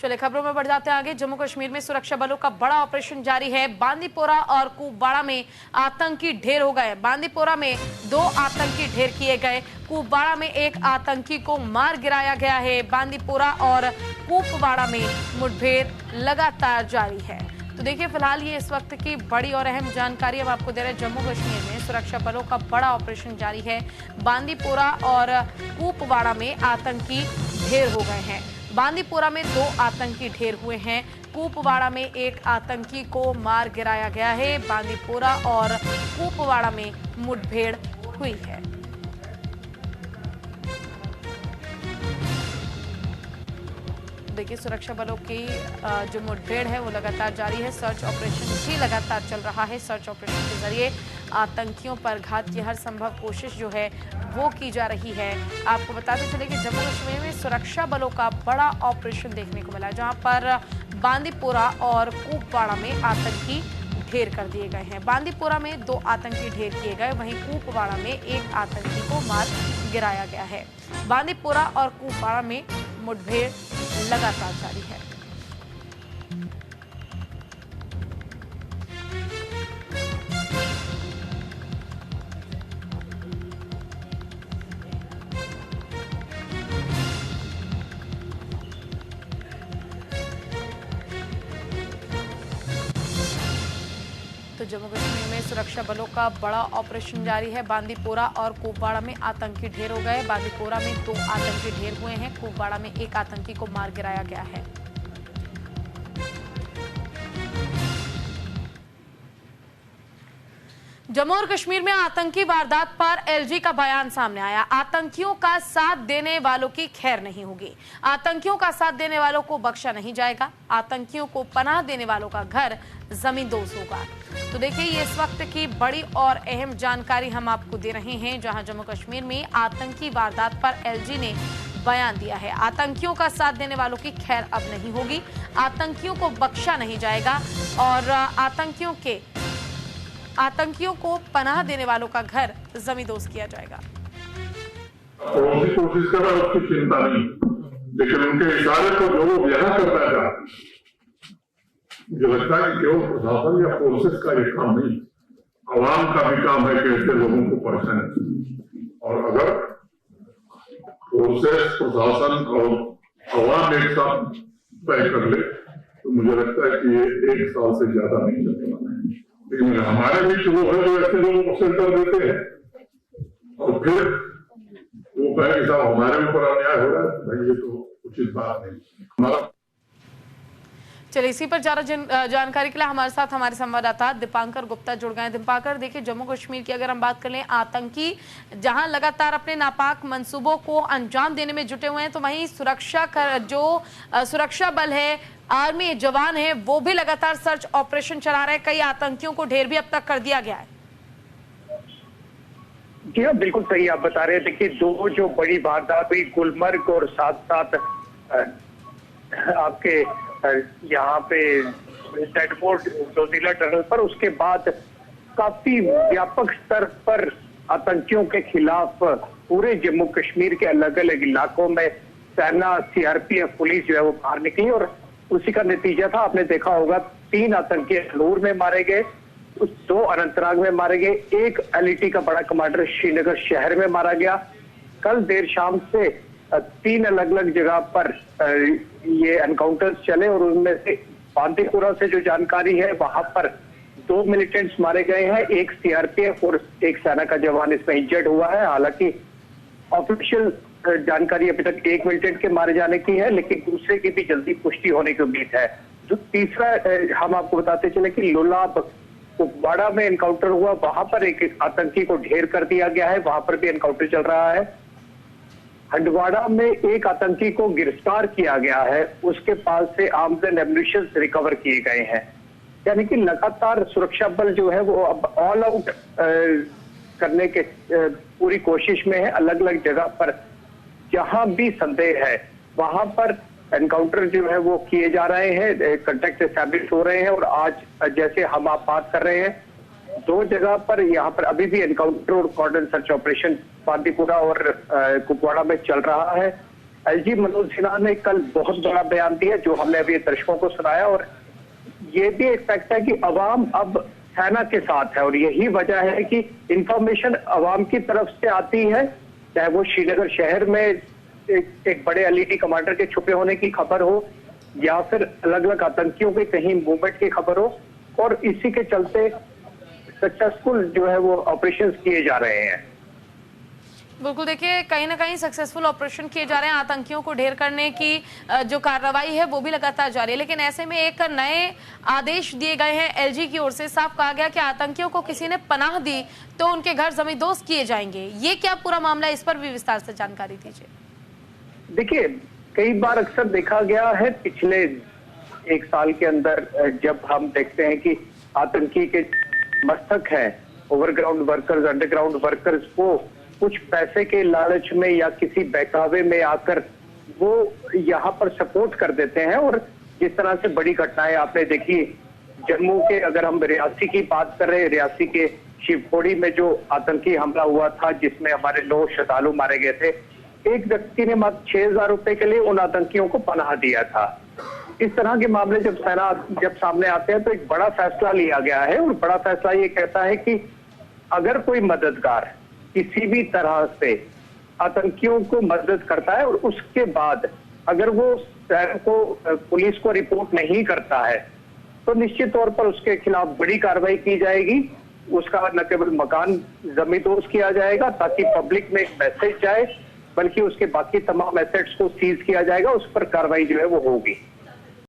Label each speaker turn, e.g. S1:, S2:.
S1: चले खबरों में बढ़ जाते हैं आगे। जम्मू कश्मीर में सुरक्षा बलों का बड़ा ऑपरेशन जारी है। बांदीपोरा और कुपवाड़ा में आतंकी ढेर हो गए। बांदीपोरा में 2 आतंकी ढेर किए गए। कुपवाड़ा में एक आतंकी को मार गिराया गया है। बांदीपोरा और कुपवाड़ा में मुठभेड़ लगातार जारी है। तो देखिए, फिलहाल ये इस वक्त की बड़ी और अहम जानकारी हम आपको दे रहे हैं। जम्मू कश्मीर में सुरक्षा बलों का बड़ा ऑपरेशन जारी है। बांदीपोरा और कुपवाड़ा में आतंकी ढेर हो गए हैं। बांदीपोरा में 2 आतंकी ढेर हुए हैं। कुपवाड़ा में एक आतंकी को मार गिराया गया है। बांदीपोरा और कुपवाड़ा में मुठभेड़ हुई है। देखिए, सुरक्षा बलों की जो मुठभेड़ है वो लगातार जारी है। सर्च ऑपरेशन भी लगातार चल रहा है। सर्च ऑपरेशन के जरिए आतंकियों पर घात की हर संभव कोशिश जो है वो की जा रही है। आपको बताते चले कि जम्मू कश्मीर में सुरक्षा बलों का बड़ा ऑपरेशन देखने को मिला, जहां पर बांदीपोरा और कुपवाड़ा में आतंकी ढेर कर दिए गए हैं। बांदीपोरा में 2 आतंकी ढेर किए गए, वहीं कुपवाड़ा में एक आतंकी को मार गिराया गया है। बांदीपोरा और कुपवाड़ा में मुठभेड़ लगातार जारी है। तो जम्मू कश्मीर में सुरक्षा बलों का बड़ा ऑपरेशन जारी है। बांदीपोरा और कुपवाड़ा में आतंकी ढेर हो गए। बांदीपोरा में 2 आतंकी ढेर हुए हैं। कुपवाड़ा में एक आतंकी को मार गिराया गया है। जम्मू और कश्मीर में आतंकी वारदात पर एलजी का बयान सामने आया। आतंकियों का साथ देने वालों की खैर नहीं होगी। आतंकियों का साथ देने वालों को बख्शा नहीं जाएगा। आतंकियों को पनाह देने वालों का घर जमींदोज होगा। तो देखिए, ये इस वक्त की बड़ी और अहम जानकारी हम आपको दे रहे हैं, जहां जम्मू कश्मीर में आतंकी वारदात पर एलजी ने बयान दिया है। आतंकियों का साथ देने वालों की खैर अब नहीं होगी। आतंकियों को बख्शा नहीं जाएगा और आतंकियों को पनाह देने वालों का घर जमींदोज किया जाएगा।
S2: कोशिश कर रहा है, उसकी चिंता नहीं, लेकिन उनके इशारे को जो लोग यहाँ करना चाहते, मुझे लगता है कि केवल प्रशासन या फोर्सेस का ये काम नहीं, आवाम का भी काम है कि ऐसे लोगों को पहचाने। और अगर फोर्सेस, प्रशासन और आवाम एक साथ तय कर ले तो मुझे लगता है कि ये 1 साल से ज्यादा नहीं चलने वाला है। लेकिन हमारे बीच वो है जो ऐसे लोगों को सेंटर देते हैं और फिर वो कहे कि साहब हमारे ऊपर अन्याय हो रहा है, भाई ये तो उचित बात नहीं। हमारा
S1: चलिए, इसी पर ज्यादा जानकारी के लिए हमारे साथ हमारे संवाददाता दीपांकर गुप्ता जुड़ गए। दीपांकर, देखिए, जम्मू कश्मीर की अगर हम बात कर लें, आतंकी जहां लगातार अपने नापाक मंसूबों को अंजाम देने में जुटे हुए हैं, तो वहीं सुरक्षा बल है, आर्मी जवान है, वो भी लगातार सर्च ऑपरेशन चला रहे हैं। कई आतंकियों को ढेर भी अब तक कर दिया गया है।
S3: जी हाँ, बिल्कुल सही आप बता रहे हैं। देखिए, 2 जो बड़ी वारदात हुई गुलमर्ग और साथ साथ आपके यहाँ पे टेडफोर्ड जोजिला टनल पर, उसके बाद काफी व्यापक स्तर पर आतंकियों के खिलाफ पूरे जम्मू कश्मीर के अलग अलग इलाकों में सेना, सीआरपीएफ, पुलिस जो है वो बाहर निकली और उसी का नतीजा था, आपने देखा होगा, 3 आतंकी अखनूर में मारे गए, 2 अनंतनाग में मारे गए, एक एलईटी का बड़ा कमांडर श्रीनगर शहर में मारा गया। कल देर शाम से 3 अलग अलग जगह पर ये एनकाउंटर्स चले और उनमें से बांदीपुरा से जो जानकारी है वहां पर 2 मिलिटेंट्स मारे गए हैं, एक सीआरपीएफ और एक सेना का जवान इसमें इंजर्ड हुआ है। हालांकि ऑफिशियल जानकारी अभी तक 1 मिलिटेंट के मारे जाने की है, लेकिन दूसरे की भी जल्दी पुष्टि होने की उम्मीद है। जो तीसरा हम आपको बताते चले कि लोलाब कुपवाड़ा में एनकाउंटर हुआ, वहां पर एक आतंकी को ढेर कर दिया गया है, वहां पर भी एनकाउंटर चल रहा है। हंडवाड़ा में एक आतंकी को गिरफ्तार किया गया है, उसके पास से आर्म्स एंड एम्यूनिशन रिकवर किए गए हैं। यानी कि लगातार सुरक्षा बल जो है वो अब ऑल आउट करने के पूरी कोशिश में है। अलग अलग जगह पर जहां भी संदेह है वहां पर एनकाउंटर जो है वो किए जा रहे हैं, कांटेक्ट एस्टैब्लिश हो रहे हैं। और आज जैसे हम आप बात कर रहे हैं, 2 जगह पर यहाँ पर अभी भी एनकाउंटर और कॉर्डन सर्च ऑपरेशन बांदीपुरा और कुपवाड़ा में चल रहा है। एलजी मनोज सिन्हा ने कल बहुत बड़ा बयान दिया जो हमने अभी दर्शकों को सुनाया, और ये भी एक फैक्ट है कि अवाम अब सेना के साथ है, और यही वजह है कि इंफॉर्मेशन अवाम की तरफ से आती है, चाहे वो श्रीनगर शहर में एक बड़े एलईडी कमांडर के छुपे होने की खबर हो या फिर अलग अलग आतंकियों के कहीं मूवमेंट की खबर हो, और इसी के चलते सक्सेसफुल जो है वो ऑपरेशंस किए जा रहे हैं।
S1: बिल्कुल, देखिए कहीं ना कहीं सक्सेसफुल ऑपरेशन किए जा रहे हैं, आतंकियों को ढेर करने की जो कार्रवाई है वो भी लगातार जारी है। लेकिन ऐसे में एक नए आदेश दिए गए हैं एलजी की ओर से, साफ कहा गया कि आतंकियों को किसी ने पनाह दी तो उनके घर जमींदोज किए जाएंगे। ये क्या पूरा मामला है, इस पर भी विस्तार से जानकारी दीजिए।
S3: देखिए, कई बार अक्सर देखा गया है पिछले एक साल के अंदर, जब हम देखते हैं कि आतंकी के मस्तक हैं ओवरग्राउंड वर्कर्स, अंडरग्राउंड वर्कर्स, वो कुछ पैसे के लालच में या किसी बहकावे में आकर वो यहाँ पर सपोर्ट कर देते हैं, और जिस तरह से बड़ी घटनाएं आपने देखी जम्मू के, अगर हम रियासी की बात कर रहे हैं, रियासी के शिवखोड़ी में जो आतंकी हमला हुआ था जिसमें हमारे 9 श्रद्धालु मारे गए थे, एक व्यक्ति ने मात्र 6,000 रुपए के लिए उन आतंकियों को पनाह दिया था। इस तरह के मामले जब सामने आते हैं तो एक बड़ा फैसला लिया गया है, और बड़ा फैसला ये कहता है कि अगर कोई मददगार किसी भी तरह से आतंकियों को मदद करता है और उसके बाद अगर वो पुलिस को रिपोर्ट नहीं करता है तो निश्चित तौर पर उसके खिलाफ बड़ी कार्रवाई की जाएगी। उसका न केवल मकान जमींदोज किया जाएगा ताकि पब्लिक में एक मैसेज जाए, बल्कि उसके बाकी तमाम एसेट्स को सीज किया जाएगा, उस पर कार्रवाई जो है वो होगी।